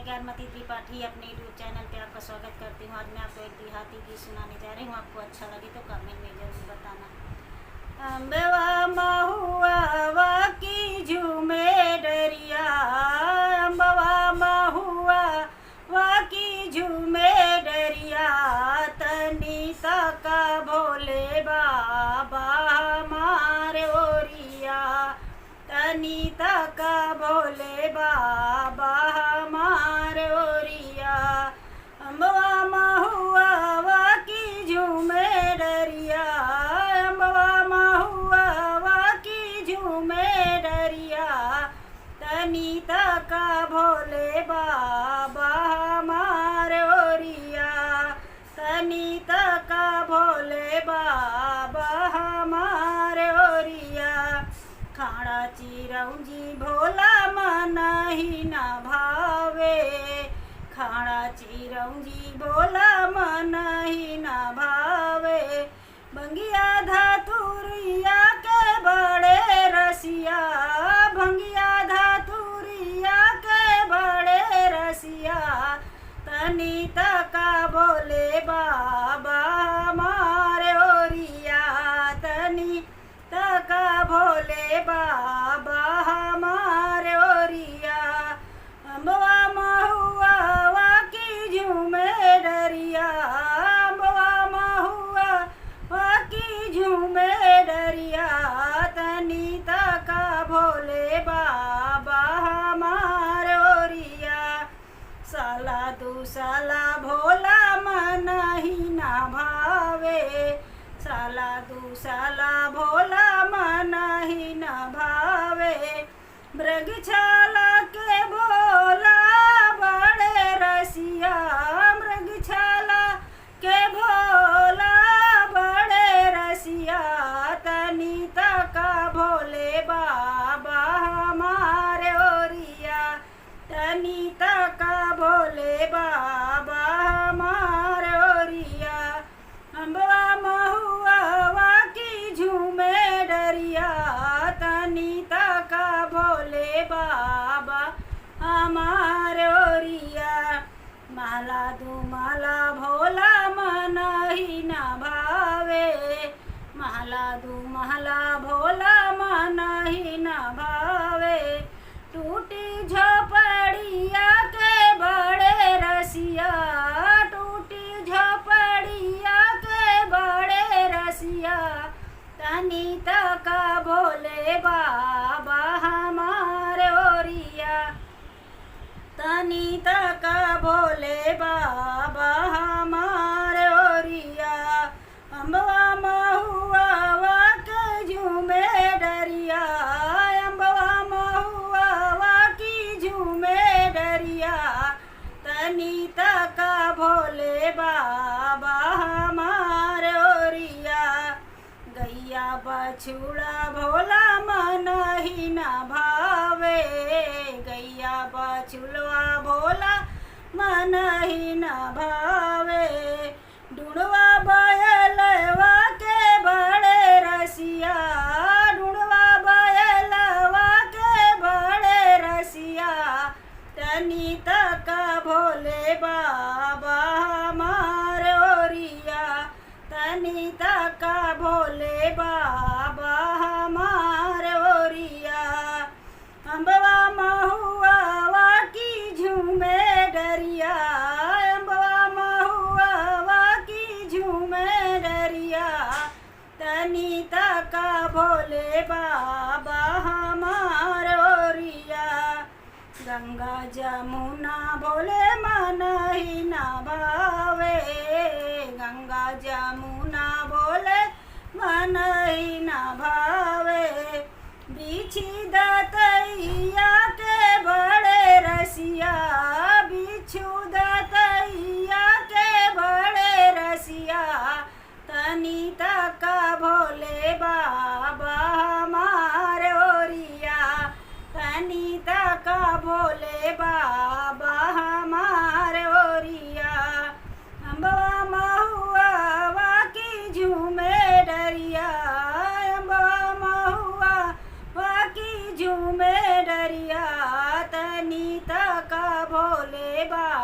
ज्ञानमती त्रिपाठी अपने YouTube channel पे आपका स्वागत करती हूँ। आज मैं आपको एक देहाती गीत सुनाने जा रही हूँ। आपको अच्छा लगे तो कमेंट में जरूर बताना। अम्बवा महुआ की झूमे डरिया, अम्बवा महुआ की झूमे डरिया, तनीता का भोले बाबा हमारे ओरिया, तनीता का भोले बाबा हमारे ओरिया। अम्बवा महुआ की झूमे डरिया, अम्बवा महुआ की झूमे डरिया, तनीता का भोले बाबा हमारे ओरिया, तनीता का भोले बाबा हमारे ओरिया। खाड़ा चिरौंजी भोला मन ही न भावे, खाड़ा चिरौंजी भोला मन ही न भावे, भंगिया धतूरिया के बड़े रसिया, भंगिया धतूरिया के बड़े रसिया, तनीता का भोले बाबा हमारे ओरिया, तनीता का भोले बाबा हमारे ओरिया। अम्बवा महुआ की झूमे डरिया, अम्बवा महुआ की झूमे डरिया, तनीता का भोले बाबा हमारे ओरिया। साला दू साला भोला मन ही न भावे, साला दू साला भोला मन ही न भावे, मृगछाला के भोला बड़े रसिया, मृगछाला के भोला बड़े रसिया, तनीता का भोले बाबा हमारे ओरिया, तनीता का भोले बाबा हमारे ओरिया। अम्बवा महुआ की झूमे डरिया, तनीता का भोले बाबा हमारे ओरिया। माला दू माला भोला मन ही न भावे, माला दू माला भोला मन ही न भावे, टूटी झोपड़िया के बड़े रसिया, टूटी झोपड़िया के बड़े रसिया, तनीता का भोले बाबा हमारे ओरिया, तनीता का भोले बाबा हमारे ओरिया। अम्बवा महुआ के झूमे डरिया, अम्बवा महुआ की झूमे डरिया, तनीता का भोले बाबा हमारे ओरिया। गैया बछुड़ा भोला मन ही न भावे, गैया बछुड़वा भोला मन ही न भावे, ढूंढवा बयलवा के बड़े रसिया, ढूंढवा बयलवा के बड़े रसिया, तनीता का भोले बाबा हमारे ओरिया, तनीता का भोले बाबा हमारे ओरिया। अम्बवा महुआ की झूमे डरिया, अम्बवा महुआ की झूमे डरिया, तनीता का भोले बाबा हमारे ओरिया। गंगा जमुना भोले मन ही न भावे, गंगा जमुना भोले मन ही न भावे, बिछी दतैया के बड़े रसिया, बिच्छू दतैया के बड़े रसिया, तनीता का भोले बाबा हमारे ओरिया, तनीता का भोले बाबा हमारे ओरिया। अम्बवा महुआ की झूमे डरिया, अम्बवा महुआ की झूमे डरिया, तनीता का भोले बाबा।